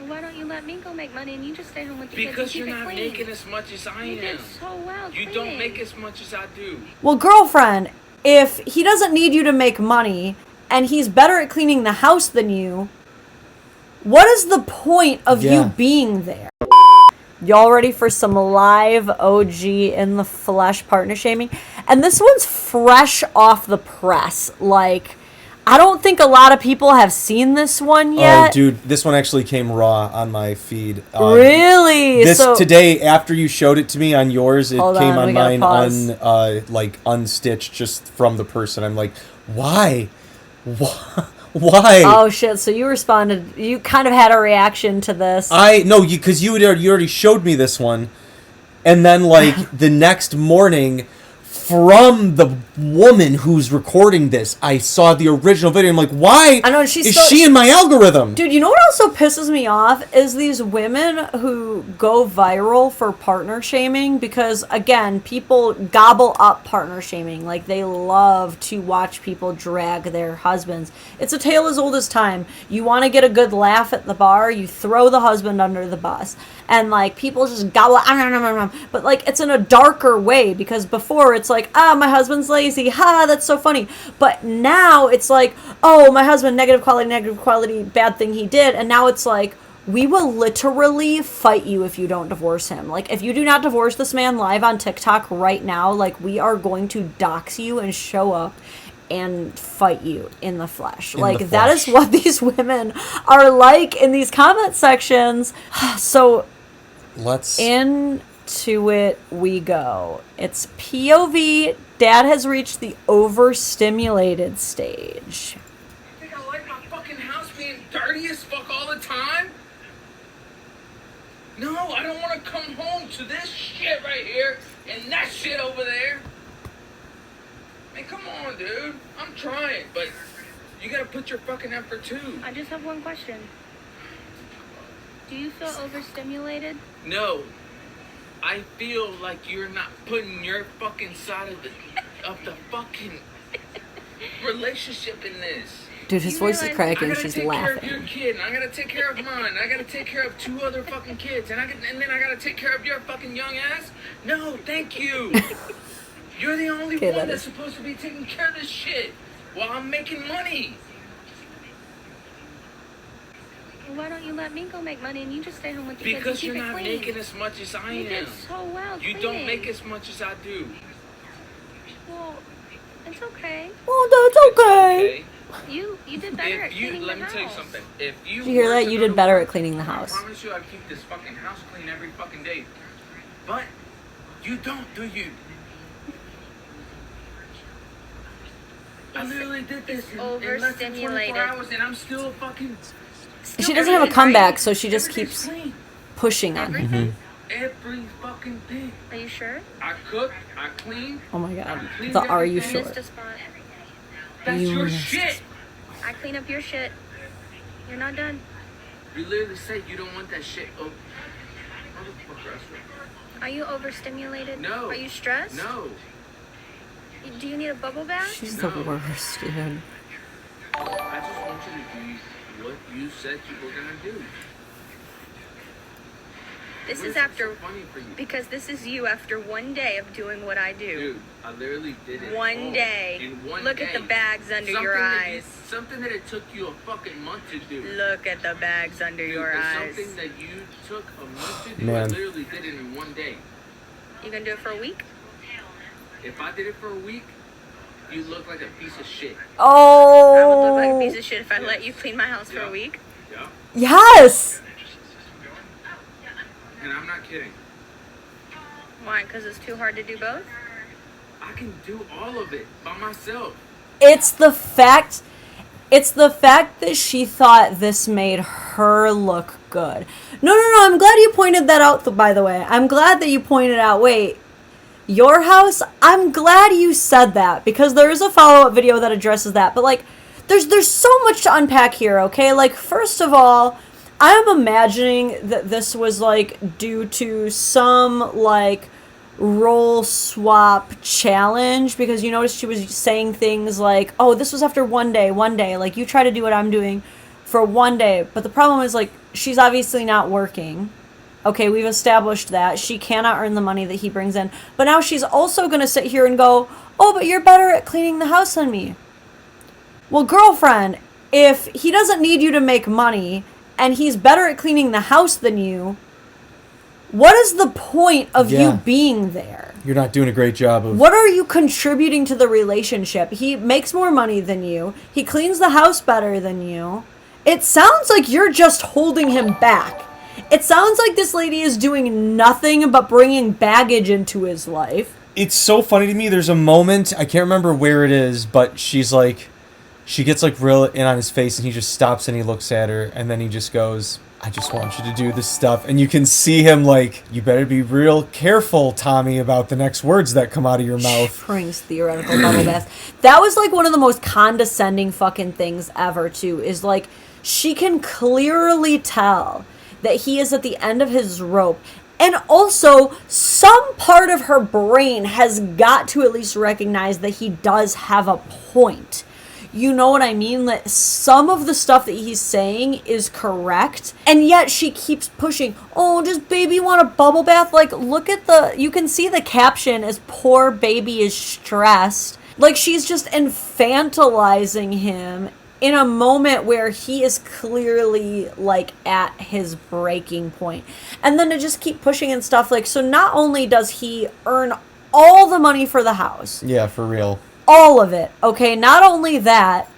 Why don't you let me go make money and you just stay home with the kids and Because keep you're it not clean? making as much as I am. You did so well You don't make as much as I do. Well, girlfriend, if he doesn't need you to make money and he's better at cleaning the house than you, what is the point of you being there? Y'all ready for some live OG in the flesh partner shaming? And this one's fresh off the press. Like, I don't think a lot of people have seen this one yet. Oh, dude, this one actually came raw on my feed. Really? This today, after you showed it to me on yours, it came on mine unstitched just from the person. I'm like, why? Why? Oh shit! So you responded. You kind of had a reaction to this. Because you already showed me this one, and then like the next morning, from the woman who's recording this, I saw the original video. I'm like, why? I know is she in my algorithm? Dude, you know what also pisses me off is these women who go viral for partner shaming because, again, people gobble up partner shaming. Like, they love to watch people drag their husbands. It's a tale as old as time. You want to get a good laugh at the bar, you throw the husband under the bus. And, like, people just gobble, but, like, it's in a darker way because before it's like, my husband's lazy, that's so funny. But now it's like, oh, my husband, negative quality, bad thing he did. And now it's like, we will literally fight you if you don't divorce him. Like, if you do not divorce this man live on TikTok right now, like, we are going to dox you and show up and fight you in the flesh. That is what these women are like in these comment sections. So let's into it we go. It's POV. Dad has reached the overstimulated stage. You think I like my fucking house being dirty as fuck all the time? No, I don't want to come home to this shit right here and that shit over there. Man, come on, dude. I'm trying, but you gotta put your fucking effort too. I just have one question. Do you feel overstimulated? No. I feel like you're not putting your fucking side of the fucking relationship in this. Dude, his voice is cracking. She's laughing. I gotta take care of your kid, and I gotta take care of mine. I gotta take care of 2 other fucking kids, and then I gotta take care of your fucking young ass. No, thank you. You're the only one that's supposed to be taking care of this shit while I'm making money. Why don't you let me go make money and you just stay home with the kids and Because keep you're it not clean? making as much as I am. You did so well You don't make as much as I do. Well, it's okay. Oh, that's okay. You did better at cleaning the house. Let me tell you something. If you Did you hear that? You did better at cleaning the house. I promise you I'd keep this fucking house clean every fucking day. But you don't, do you? I literally did this in less than 24 hours and I'm still fucking... She doesn't have a comeback, so she just keeps pushing on him. Every fucking thing. Are you sure? I cook, I clean. Oh my god. The are you sure? Missed a spot. That's your shit. I clean up your shit. You're not done. You literally say you don't want that shit. Oh. Are you overstimulated? No. Are you stressed? No. Do you need a bubble bath? She's the worst, dude. I just want you to do what you said you were gonna do. This is because this is you after one day of doing what I do. Dude, I literally did it. One day. In one Look day. at the bags under your eyes. Something that it took you a fucking month to do. Look at the bags under your eyes. Something that you took a month to do, Man. I literally did it in one day. You gonna do it for a week? If I did it for a week, you look like a piece of shit. Oh. I would look like a piece of shit if I let you clean my house for a week. Yeah. Yes. And I'm not kidding. Why? Because it's too hard to do both? I can do all of it by myself. It's the fact that she thought this made her look good. No, I'm glad you pointed that out, by the way. I'm glad that you pointed out, wait, your house? I'm glad you said that, because there is a follow-up video that addresses that. But, like, there's so much to unpack here, okay? Like, first of all, I'm imagining that this was, like, due to some, like, role swap challenge, because you noticed she was saying things like, oh, this was after one day, like, you try to do what I'm doing for one day. But the problem is, like, she's obviously not working. Okay, we've established that. She cannot earn the money that he brings in. But now she's also going to sit here and go, oh, but you're better at cleaning the house than me. Well, girlfriend, if he doesn't need you to make money and he's better at cleaning the house than you, what is the point of you being there? You're not doing a great job of... What are you contributing to the relationship? He makes more money than you. He cleans the house better than you. It sounds like you're just holding him back. It sounds like this lady is doing nothing but bringing baggage into his life. It's so funny to me. There's a moment, I can't remember where it is, but she's like, she gets like real in on his face and he just stops and he looks at her and then he just goes, I just want you to do this stuff. And you can see him like, you better be real careful, Tommy, about the next words that come out of your mouth. Springs theoretical bubble bath. That was like one of the most condescending fucking things ever too, is like, she can clearly tell that he is at the end of his rope. And also, some part of her brain has got to at least recognize that he does have a point. You know what I mean? That some of the stuff that he's saying is correct, and yet she keeps pushing. Oh, does baby want a bubble bath? Like, look at you can see the caption as poor baby is stressed. Like, she's just infantilizing him in a moment where he is clearly like at his breaking point. And then to just keep pushing and stuff, like, so not only does he earn all the money for the house. Yeah, for real. All of it. Okay, not only that,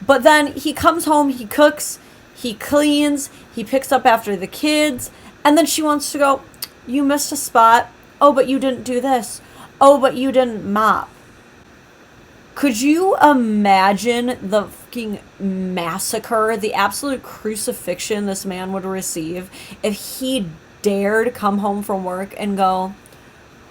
but then he comes home, he cooks, he cleans, he picks up after the kids, and then she wants to go, you missed a spot. Oh, but you didn't do this. Oh, but you didn't mop. Could you imagine the fucking massacre, the absolute crucifixion this man would receive if he dared come home from work and go,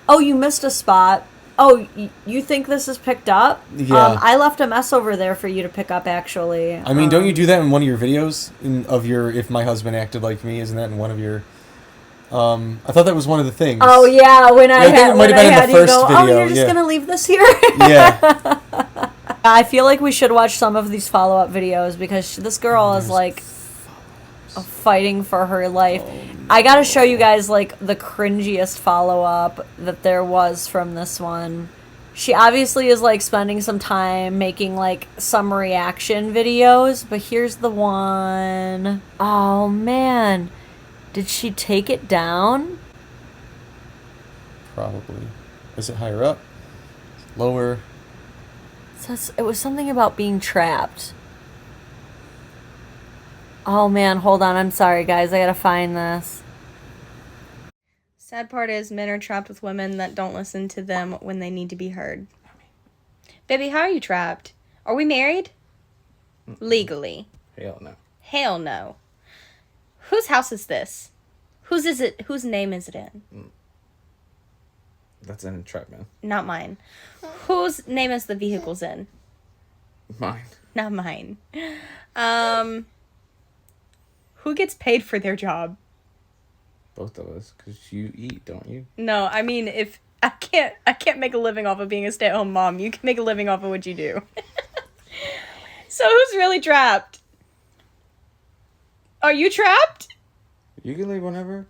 oh, you missed a spot. Oh, you think this is picked up? Yeah. I left a mess over there for you to pick up, actually. I mean, don't you do that in one of your videos of your If My Husband Acted Like Me? Isn't that in one of your... I thought that was one of the things. Oh, yeah, when I think it might have been in the first video. oh, you're just going to leave this here? Yeah. I feel like we should watch some of these follow-up videos because this girl is, like, fighting for her life. I gotta show you guys, like, the cringiest follow-up that there was from this one. She obviously is, like, spending some time making, like, some reaction videos, but here's the one. Oh, man. Did she take it down? Probably. Is it higher up? Lower? It was something about being trapped. Oh man, hold on. I'm sorry, guys. I gotta find this. Sad part is men are trapped with women that don't listen to them when they need to be heard. Baby, how are you trapped? Are we married? Legally. Hell no. Hell no. Whose house is this? Whose is it? Whose name is it in? That's an entrapment. Not mine. Whose name is the vehicles in? Mine. Not mine. Who gets paid for their job? Both of us, because you eat, don't you? No, I mean, if I can't make a living off of being a stay-at-home mom. You can make a living off of what you do. So who's really trapped? Are you trapped? You can leave whenever.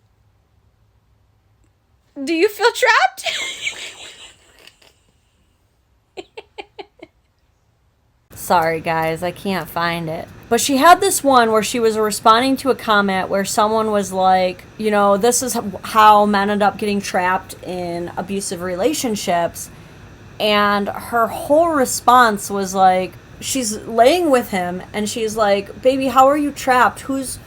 Do you feel trapped? Sorry, guys, I can't find it. But she had this one where she was responding to a comment where someone was like, you know, this is how men end up getting trapped in abusive relationships. And her whole response was like, she's laying with him and she's like, baby, how are you trapped? Whose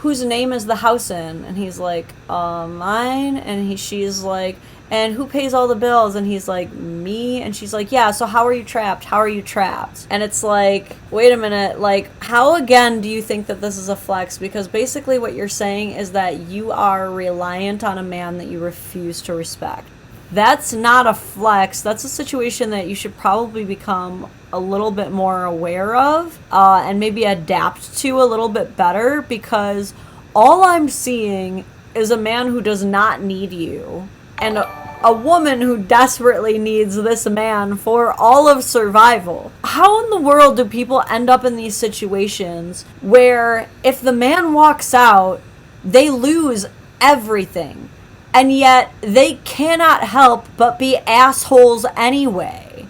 name is the house in? And he's like, mine. And she's like, and who pays all the bills? And he's like, me. And she's like, yeah, so how are you trapped? How are you trapped? And it's like, wait a minute, like, how again do you think that this is a flex? Because basically what you're saying is that you are reliant on a man that you refuse to respect. That's not a flex. That's a situation that you should probably become a little bit more aware of and maybe adapt to a little bit better, because all I'm seeing is a man who does not need you. And a woman who desperately needs this man for all of survival. How in the world do people end up in these situations where if the man walks out, they lose everything, and yet they cannot help but be assholes anyway?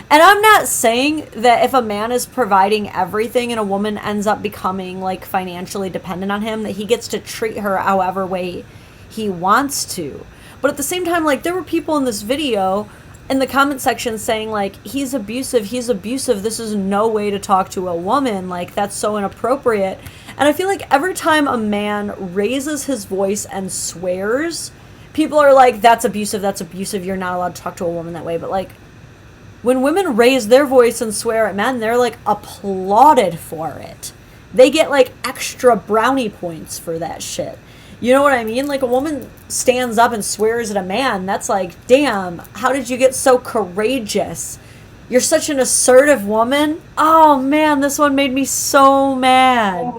And I'm not saying that if a man is providing everything and a woman ends up becoming like financially dependent on him, that he gets to treat her however way he wants to. But at the same time, like, there were people in this video in the comment section saying, like, he's abusive, this is no way to talk to a woman, like, that's so inappropriate. And I feel like every time a man raises his voice and swears, people are like, that's abusive, you're not allowed to talk to a woman that way. But, like, when women raise their voice and swear at men, they're, like, applauded for it. They get, like, extra brownie points for that shit. You know what I mean? Like, a woman stands up and swears at a man, that's like, damn, how did you get so courageous? You're such an assertive woman. Oh man, this one made me so mad.